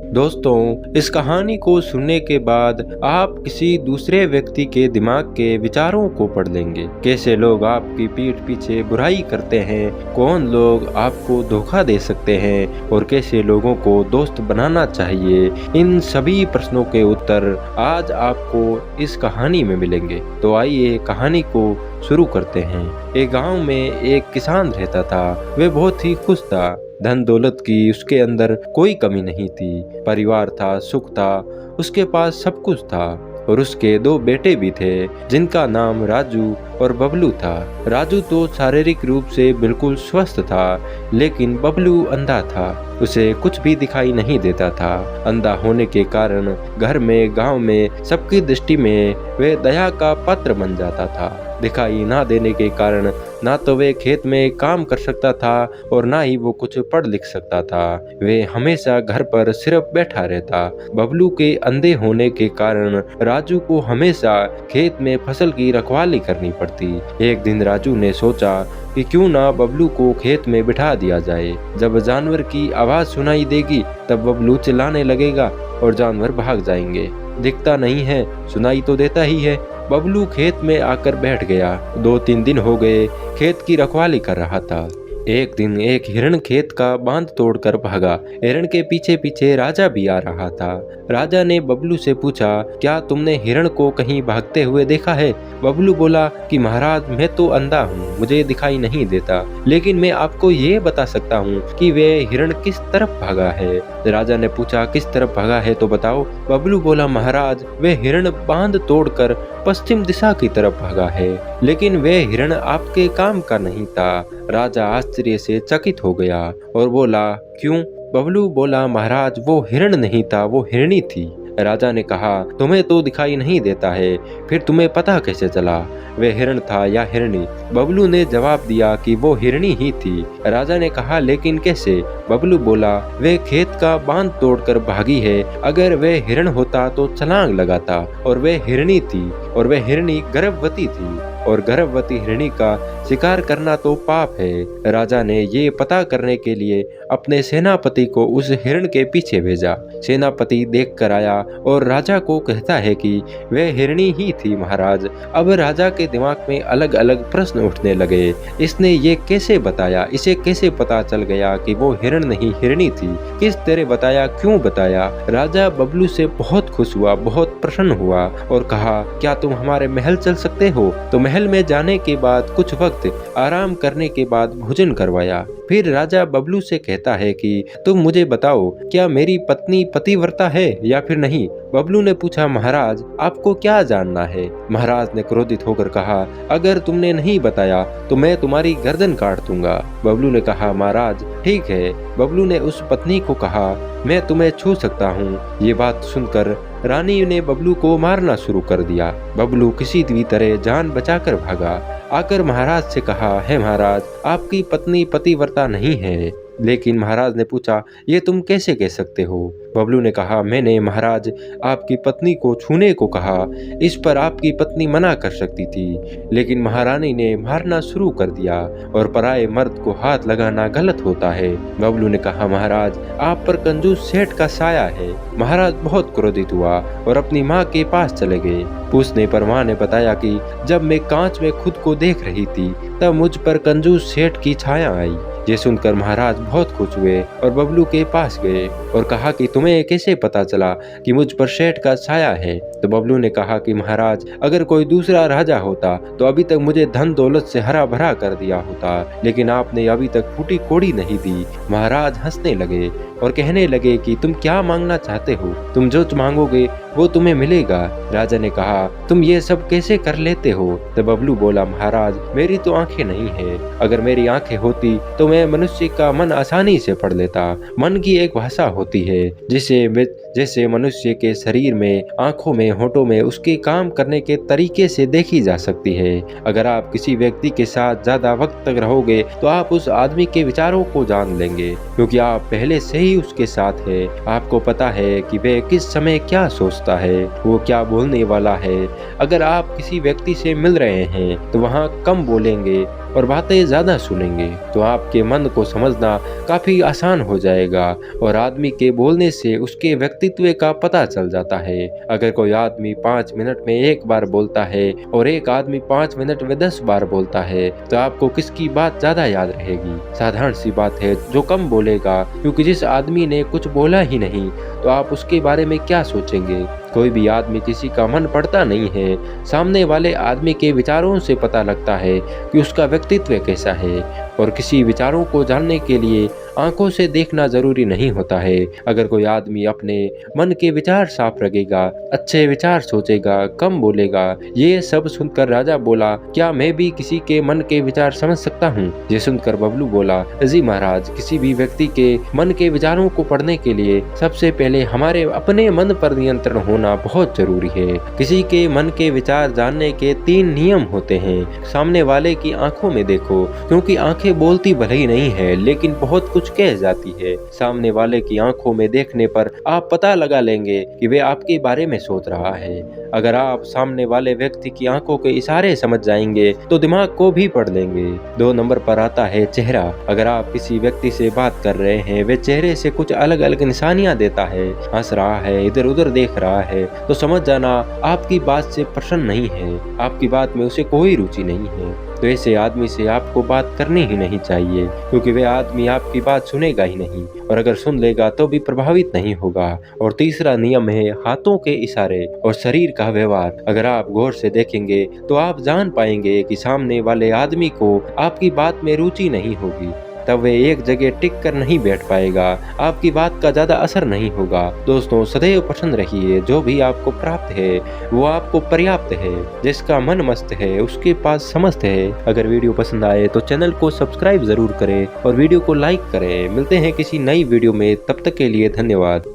दोस्तों, इस कहानी को सुनने के बाद आप किसी दूसरे व्यक्ति के दिमाग के विचारों को पढ़ लेंगे। कैसे लोग आपकी पीठ पीछे बुराई करते हैं, कौन लोग आपको धोखा दे सकते हैं और कैसे लोगों को दोस्त बनाना चाहिए। इन सभी प्रश्नों के उत्तर आज आपको इस कहानी में मिलेंगे। तो आइए कहानी को शुरू करते हैं। एक गांव में एक किसान रहता था। वह बहुत ही खुश था। धन दौलत की उसके अंदर कोई कमी नहीं थी। परिवार था, सुख था, उसके पास सब कुछ था। और उसके दो बेटे भी थे जिनका नाम राजू और बबलू था। राजू तो शारीरिक रूप से बिल्कुल स्वस्थ था, लेकिन बबलू अंधा था। उसे कुछ भी दिखाई नहीं देता था। अंधा होने के कारण घर में, गांव में सबकी दृष्टि में वह दया का पात्र बन जाता था। दिखाई ना देने के कारण ना तो वे खेत में काम कर सकता था और ना ही वो कुछ पढ़ लिख सकता था। वे हमेशा घर पर सिर्फ बैठा रहता। बबलू के अंधे होने के कारण राजू को हमेशा खेत में फसल की रखवाली करनी पड़ती। एक दिन राजू ने सोचा कि क्यों ना बबलू को खेत में बिठा दिया जाए। जब जानवर की आवाज सुनाई देगी तब बबलू चिल्लाने लगेगा और जानवर भाग जाएंगे। दिखता नहीं है, सुनाई तो देता ही है। बबलू खेत में आकर बैठ गया। 2-3 दिन हो गए खेत की रखवाली कर रहा था। एक दिन एक हिरण खेत का बांध तोड़कर भागा। हिरण के पीछे पीछे राजा भी आ रहा था। राजा ने बबलू से पूछा, क्या तुमने हिरण को कहीं भागते हुए देखा है? बबलू बोला कि महाराज, मैं तो अंधा हूँ, मुझे दिखाई नहीं देता, लेकिन मैं आपको ये बता सकता हूँ कि वे हिरण किस तरफ भागा है। राजा ने पूछा, किस तरफ भागा है तो बताओ। बबलू बोला, महाराज, वे हिरण बांध तोड़कर पश्चिम दिशा की तरफ भागा है, लेकिन वे हिरण आपके काम का नहीं था। राजा आश्चर्य से चकित हो गया और बोला, क्यों? बबलू बोला, महाराज, वो हिरण नहीं था, वो हिरणी थी। राजा ने कहा, तुम्हें तो दिखाई नहीं देता है, फिर तुम्हें पता कैसे चला वे हिरण था या हिरणी? बबलू ने जवाब दिया कि वो हिरणी ही थी। राजा ने कहा, लेकिन कैसे? बबलू बोला, वे खेत का बांध तोड़कर भागी है। अगर वे हिरण होता तो छलांग लगाता, और वे हिरणी थी, और वे हिरणी गर्भवती थी, और गर्भवती हिरणी का शिकार करना तो पाप है। राजा ने ये पता करने के लिए अपने सेनापति को उस हिरण के पीछे भेजा। सेनापति देख कर आया और राजा को कहता है कि वह हिरणी ही थी महाराज। अब राजा के दिमाग में अलग अलग प्रश्न उठने लगे। इसने ये कैसे बताया? इसे कैसे पता चल गया कि वो हिरण नहीं हिरणी थी? किस तरह बताया? क्यों बताया? राजा बबलू से बहुत खुश हुआ, बहुत प्रसन्न हुआ और कहा, क्या तुम हमारे महल चल सकते हो? तो महल में जाने के बाद कुछ वक्त आराम करने के बाद भोजन करवाया। फिर राजा बबलू से कहता है कि तुम मुझे बताओ, क्या मेरी पत्नी पतिव्रता है या फिर नहीं? बबलू ने पूछा, महाराज, आपको क्या जानना है? महाराज ने क्रोधित होकर कहा, अगर तुमने नहीं बताया तो मैं तुम्हारी गर्दन काट दूंगा। बबलू ने कहा, महाराज ठीक है। बबलू ने उस पत्नी को कहा, मैं तुम्हें छू सकता हूँ। ये बात सुनकर रानी ने बबलू को मारना शुरू कर दिया। बबलू किसी भी तरह जान बचाकर भागा। आकर महाराज से कहा, है महाराज, आपकी पत्नी पतिव्रता नहीं है। लेकिन महाराज ने पूछा, ये तुम कैसे कह सकते हो? बबलू ने कहा, मैंने महाराज आपकी पत्नी को छूने को कहा। इस पर आपकी पत्नी मना कर सकती थी, लेकिन महारानी ने मारना शुरू कर दिया और पराये मर्द को हाथ लगाना गलत होता है। बबलू ने कहा, महाराज आप पर कंजूस सेठ का साया है। महाराज बहुत क्रोधित हुआ और अपनी माँ के पास चले गए। पूछने पर माँ ने बताया कि जब मैं कांच में खुद को देख रही थी तब मुझ पर कंजूस सेठ की छाया आई। ये सुनकर महाराज बहुत खुश हुए और बबलू के पास गए और कहा कि तुम्हें कैसे पता चला कि मुझ पर सेठ का छाया है? तो बबलू ने कहा कि महाराज, अगर कोई दूसरा राजा होता तो अभी तक मुझे धन दौलत से हरा भरा कर दिया होता, लेकिन आपने अभी तक फूटी कोड़ी नहीं दी। महाराज हंसने लगे और कहने लगे कि तुम क्या मांगना चाहते हो? तुम जो मांगोगे वो तुम्हें मिलेगा। राजा ने कहा, तुम ये सब कैसे कर लेते हो? तो बबलू बोला, महाराज मेरी तो आंखें नहीं है। अगर मेरी आंखें होती तो मैं मनुष्य का मन आसानी से पढ़ लेता। मन की एक भाषा होती है जैसे मनुष्य के शरीर में, आंखों में, होठों में उसके काम करने के तरीके से देखी जा सकती है। अगर आप किसी व्यक्ति के साथ ज्यादा वक्त तक रहोगे तो आप उस आदमी के विचारों को जान लेंगे, क्योंकि आप पहले से ही उसके साथ है। आपको पता है कि वह किस समय क्या सोचता है, वो क्या बोलने वाला है। अगर आप किसी व्यक्ति से मिल रहे हैं तो वहाँ कम बोलेंगे और बातें ज्यादा सुनेंगे तो आपके मन को समझना काफी आसान हो जाएगा और आदमी के बोलने से उसके व्यक्तित्व का पता चल जाता है। अगर कोई आदमी 5 मिनट में एक बार बोलता है और एक आदमी 5 मिनट में 10 बार बोलता है तो आपको किसकी बात ज्यादा याद रहेगी? साधारण सी बात है, जो कम बोलेगा, क्योंकि जिस आदमी ने कुछ बोला ही नहीं तो आप उसके बारे में क्या सोचेंगे? कोई भी आदमी किसी का मन पढ़ता नहीं है। सामने वाले आदमी के विचारों से पता लगता है कि उसका व्यक्तित्व कैसा है और किसी विचारों को जानने के लिए आंखों से देखना जरूरी नहीं होता है। अगर कोई आदमी अपने मन के विचार साफ रखेगा, अच्छे विचार सोचेगा, कम बोलेगा। ये सब सुनकर राजा बोला, क्या मैं भी किसी के मन के विचार समझ सकता हूँ? ये सुनकर बबलू बोला, जी महाराज, किसी भी व्यक्ति के मन के विचारों को पढ़ने के लिए सबसे पहले हमारे अपने मन पर नियंत्रण होना बहुत जरूरी है। किसी के मन के विचार जानने के 3 नियम होते हैं। सामने वाले की आंखों में देखो, क्योंकि आंखें बोलती भले ही नहीं है लेकिन बहुत कुछ कह जाती है। सामने वाले की आंखों में देखने पर आप पता लगा लेंगे कि वे आपके बारे में सोच रहा है। अगर आप सामने वाले व्यक्ति की आंखों के इशारे समझ जाएंगे तो दिमाग को भी पढ़ लेंगे। 2 नंबर पर आता है चेहरा। अगर आप किसी व्यक्ति से बात कर रहे हैं, वे चेहरे से कुछ अलग अलग निशानियां देता है, हंस रहा है, इधर उधर देख रहा है, तो समझ जाना आपकी बात से प्रसन्न नहीं है, आपकी बात में उसे कोई रुचि नहीं है। तो ऐसे आदमी से आपको बात करनी ही नहीं चाहिए, क्योंकि वे आदमी आपकी बात सुनेगा ही नहीं और अगर सुन लेगा तो भी प्रभावित नहीं होगा। और तीसरा नियम है हाथों के इशारे और शरीर का व्यवहार। अगर आप गौर से देखेंगे तो आप जान पाएंगे कि सामने वाले आदमी को आपकी बात में रुचि नहीं होगी, तब वे एक जगह टिक कर नहीं बैठ पाएगा, आपकी बात का ज्यादा असर नहीं होगा। दोस्तों, सदैव पसंद रहिए, जो भी आपको प्राप्त है वो आपको पर्याप्त है। जिसका मन मस्त है उसके पास समस्त है। अगर वीडियो पसंद आए तो चैनल को सब्सक्राइब जरूर करें और वीडियो को लाइक करें। मिलते हैं किसी नई वीडियो में, तब तक के लिए धन्यवाद।